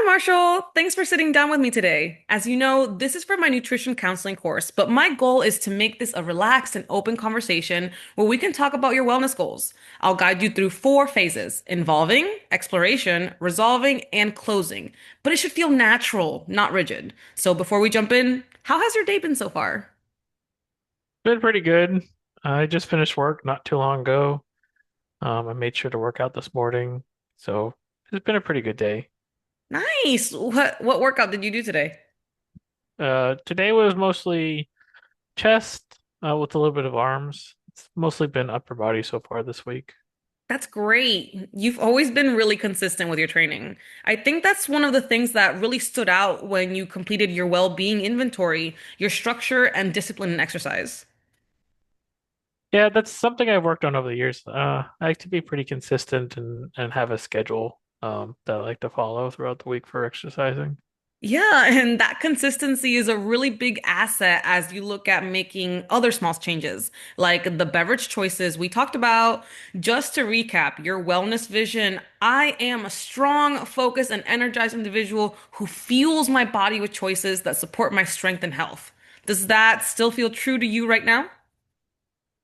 Marshall. Thanks for sitting down with me today. As you know, this is for my nutrition counseling course, but my goal is to make this a relaxed and open conversation where we can talk about your wellness goals. I'll guide you through four phases involving, exploration, resolving, and closing. But it should feel natural, not rigid. So before we jump in, how has your day been so far? Been pretty good. I just finished work not too long ago. I made sure to work out this morning, so it's been a pretty good day. Nice. What workout did you do today? Today was mostly chest, with a little bit of arms. It's mostly been upper body so far this week. That's great. You've always been really consistent with your training. I think that's one of the things that really stood out when you completed your well-being inventory, your structure and discipline in exercise. Yeah, that's something I've worked on over the years. I like to be pretty consistent and have a schedule that I like to follow throughout the week for exercising. Yeah, and that consistency is a really big asset as you look at making other small changes, like the beverage choices we talked about. Just to recap, your wellness vision, I am a strong, focused, and energized individual who fuels my body with choices that support my strength and health. Does that still feel true to you right now?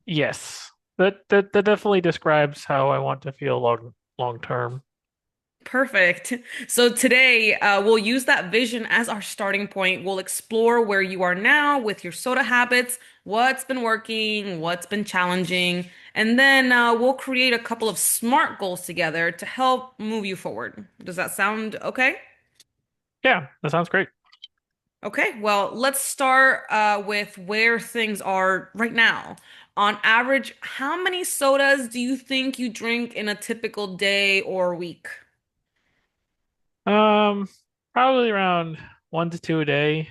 Yes, that definitely describes how I want to feel long term. Perfect. So today, we'll use that vision as our starting point. We'll explore where you are now with your soda habits, what's been working, what's been challenging, and then we'll create a couple of SMART goals together to help move you forward. Does that sound okay? Yeah, that sounds great. Okay, well, let's start with where things are right now. On average, how many sodas do you think you drink in a typical day or week? Um, Probably around 1 to 2 a day.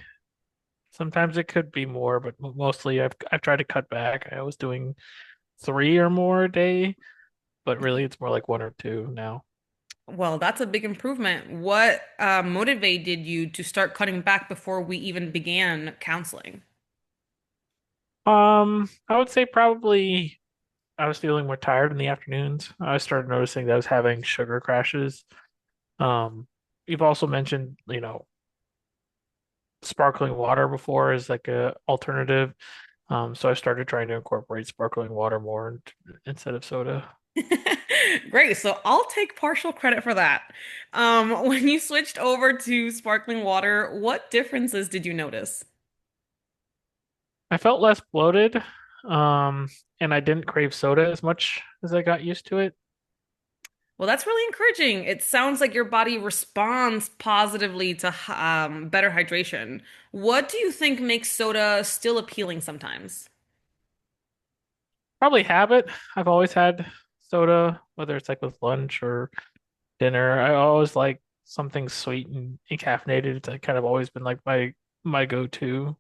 Sometimes it could be more, but mostly I've tried to cut back. I was doing three or more a day, but really it's more like one or two now. Well, that's a big improvement. What motivated you to start cutting back before we even began counseling? I would say probably I was feeling more tired in the afternoons. I started noticing that I was having sugar crashes. Um, you've also mentioned, sparkling water before as like a alternative. So I started trying to incorporate sparkling water more instead of soda. Great. So I'll take partial credit for that. When you switched over to sparkling water, what differences did you notice? I felt less bloated, um, and I didn't crave soda as much as I got used to it. Well, that's really encouraging. It sounds like your body responds positively to better hydration. What do you think makes soda still appealing sometimes? Probably habit. I've always had soda, whether it's like with lunch or dinner. I always like something sweet and caffeinated. It's kind of always been like my go-to.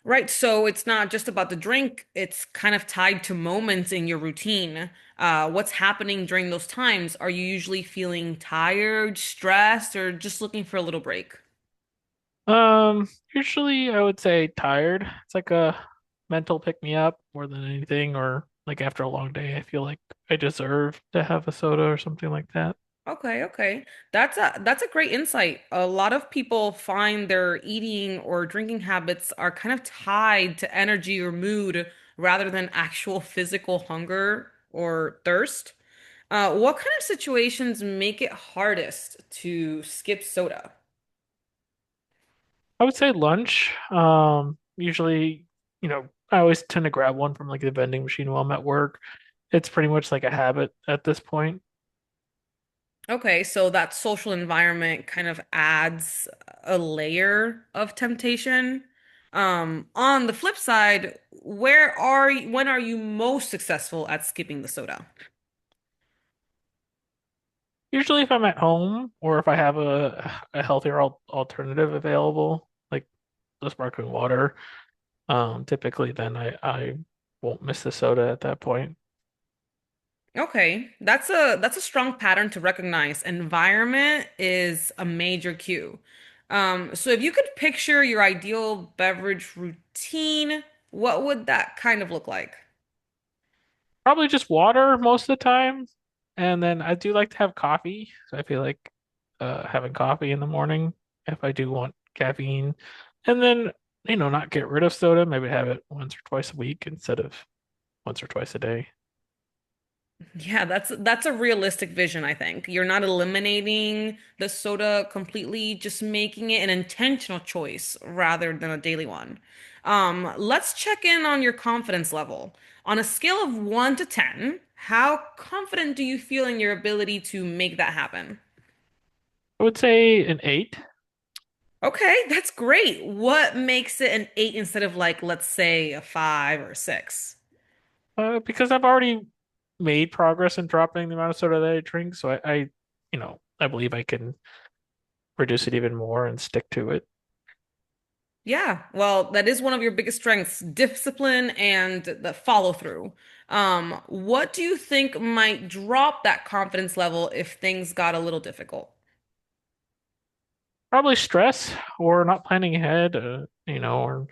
Right, so it's not just about the drink, it's kind of tied to moments in your routine. What's happening during those times? Are you usually feeling tired, stressed, or just looking for a little break? Usually I would say tired. It's like a mental pick me up more than anything, or like after a long day, I feel like I deserve to have a soda or something like that. Okay, okay. That's a great insight. A lot of people find their eating or drinking habits are kind of tied to energy or mood rather than actual physical hunger or thirst. What kind of situations make it hardest to skip soda? I would say lunch. Usually, I always tend to grab one from like the vending machine while I'm at work. It's pretty much like a habit at this point. Okay, so that social environment kind of adds a layer of temptation. On the flip side, when are you most successful at skipping the soda? Usually, if I'm at home or if I have a healthier alternative available, like the sparkling water, typically then I won't miss the soda at that point. Okay, that's a strong pattern to recognize. Environment is a major cue. So if you could picture your ideal beverage routine, what would that kind of look like? Probably just water most of the time, and then I do like to have coffee. So I feel like having coffee in the morning if I do want caffeine. And then, not get rid of soda, maybe have it once or twice a week instead of once or twice a day. Yeah, that's a realistic vision, I think. You're not eliminating the soda completely, just making it an intentional choice rather than a daily one. Let's check in on your confidence level. On a scale of 1 to 10, how confident do you feel in your ability to make that happen? I would say an 8. Okay, that's great. What makes it an 8 instead of like, let's say, a 5 or a 6? Because I've already made progress in dropping the amount of soda that I drink, so I believe I can reduce it even more and stick to it. Yeah, well, that is one of your biggest strengths, discipline and the follow through. What do you think might drop that confidence level if things got a little difficult? Probably stress or not planning ahead, or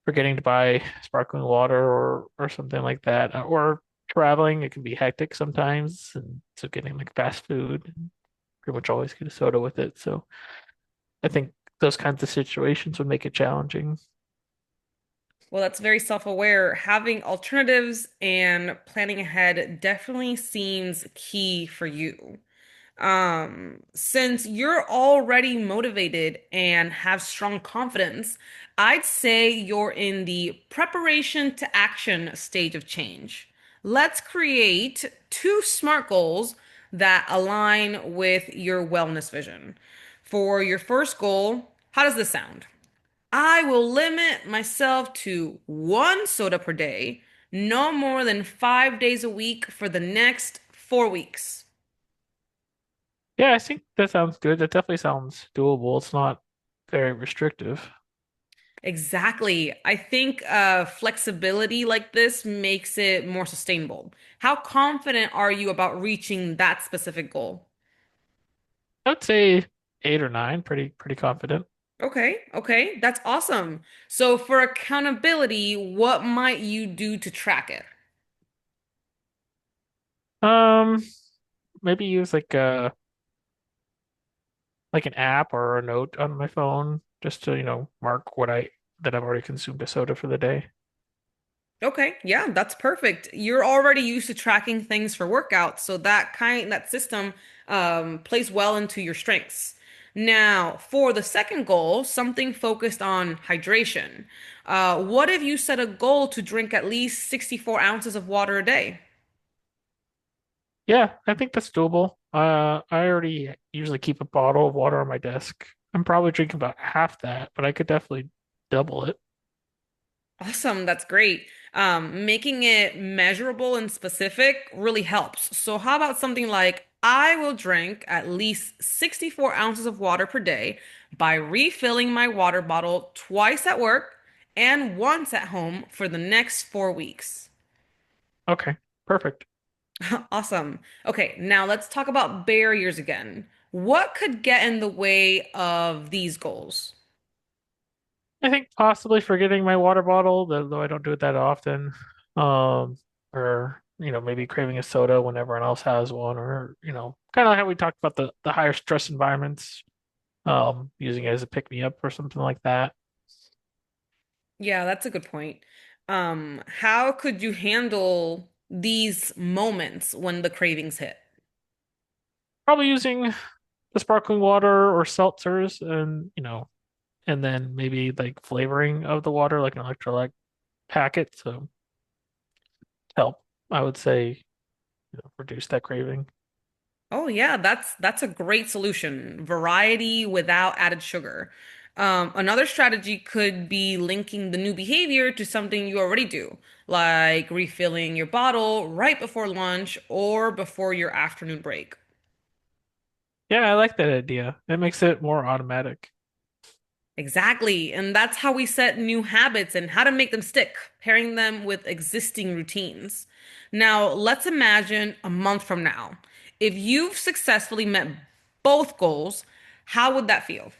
forgetting to buy sparkling water or something like that, or traveling. It can be hectic sometimes, and so getting like fast food, pretty much always get a soda with it. So I think those kinds of situations would make it challenging. Well, that's very self-aware. Having alternatives and planning ahead definitely seems key for you. Since you're already motivated and have strong confidence, I'd say you're in the preparation to action stage of change. Let's create two SMART goals that align with your wellness vision. For your first goal, how does this sound? I will limit myself to one soda per day, no more than 5 days a week for the next 4 weeks. Yeah, I think that sounds good. That definitely sounds doable. It's not very restrictive. Exactly. I think flexibility like this makes it more sustainable. How confident are you about reaching that specific goal? I would say 8 or 9, pretty confident. Okay, that's awesome. So for accountability, what might you do to track it? Um, Maybe use like an app or a note on my phone just to, mark that I've already consumed a soda for the day. Okay, yeah, that's perfect. You're already used to tracking things for workouts, so that system plays well into your strengths. Now, for the second goal, something focused on hydration. What if you set a goal to drink at least 64 ounces of water a day? Yeah, I think that's doable. I already usually keep a bottle of water on my desk. I'm probably drinking about half that, but I could definitely double it. Awesome, that's great. Making it measurable and specific really helps. So, how about something like I will drink at least 64 ounces of water per day by refilling my water bottle twice at work and once at home for the next 4 weeks? Okay, perfect. Awesome. Okay, now let's talk about barriers again. What could get in the way of these goals? I think possibly forgetting my water bottle, though I don't do it that often. Um, or maybe craving a soda when everyone else has one, or kind of like how we talked about the higher stress environments, using it as a pick me up or something like that. Yeah, that's a good point. How could you handle these moments when the cravings hit? Probably using the sparkling water or seltzers, and then maybe like flavoring of the water, like an electrolyte packet, to help. I would say, reduce that craving. Oh yeah, that's a great solution. Variety without added sugar. Another strategy could be linking the new behavior to something you already do, like refilling your bottle right before lunch or before your afternoon break. Yeah, I like that idea. It makes it more automatic. Exactly. And that's how we set new habits and how to make them stick, pairing them with existing routines. Now, let's imagine a month from now. If you've successfully met both goals, how would that feel?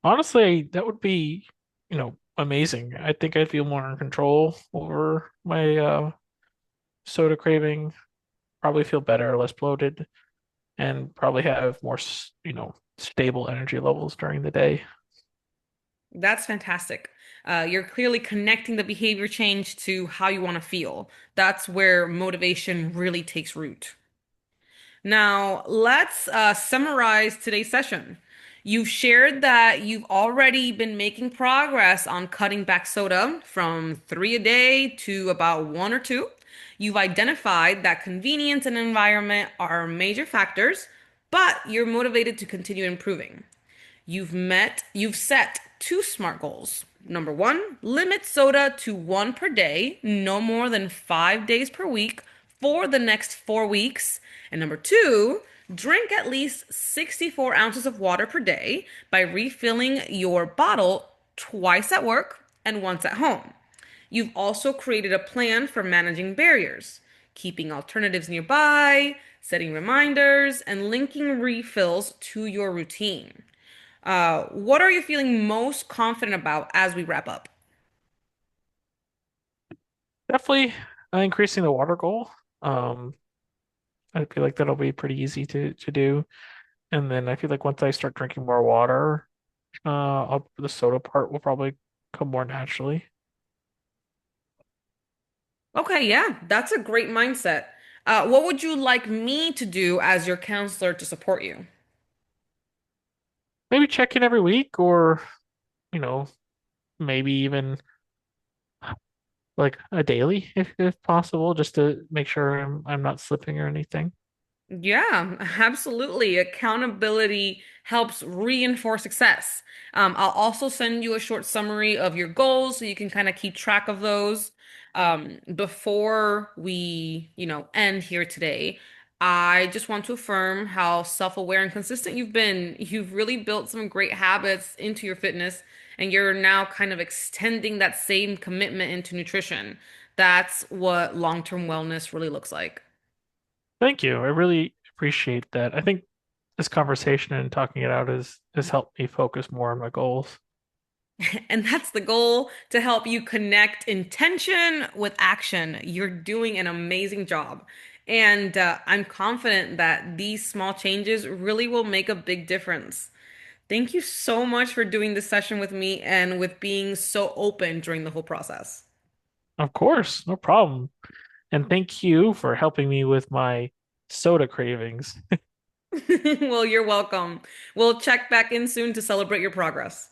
Honestly, that would be, amazing. I think I'd feel more in control over my soda craving, probably feel better, less bloated, and probably have more, stable energy levels during the day. That's fantastic. You're clearly connecting the behavior change to how you want to feel. That's where motivation really takes root. Now, let's summarize today's session. You've shared that you've already been making progress on cutting back soda from three a day to about one or two. You've identified that convenience and environment are major factors, but you're motivated to continue improving. You've set two SMART goals. Number one, limit soda to one per day, no more than 5 days per week for the next 4 weeks. And number two, drink at least 64 ounces of water per day by refilling your bottle twice at work and once at home. You've also created a plan for managing barriers, keeping alternatives nearby, setting reminders, and linking refills to your routine. What are you feeling most confident about as we wrap up? Definitely increasing the water goal. Um, I feel like that'll be pretty easy to do. And then I feel like once I start drinking more water, the soda part will probably come more naturally. Okay, yeah, that's a great mindset. What would you like me to do as your counselor to support you? Maybe check in every week, or you know, maybe even like a daily if possible, just to make sure I'm not slipping or anything. Yeah, absolutely. Accountability helps reinforce success. I'll also send you a short summary of your goals so you can kind of keep track of those. Before we, end here today, I just want to affirm how self-aware and consistent you've been. You've really built some great habits into your fitness, and you're now kind of extending that same commitment into nutrition. That's what long-term wellness really looks like. Thank you. I really appreciate that. I think this conversation and talking it out has helped me focus more on my goals. And that's the goal to help you connect intention with action. You're doing an amazing job. And I'm confident that these small changes really will make a big difference. Thank you so much for doing this session with me and with being so open during the whole process. Of course, no problem. And thank you for helping me with my soda cravings. Well, you're welcome. We'll check back in soon to celebrate your progress.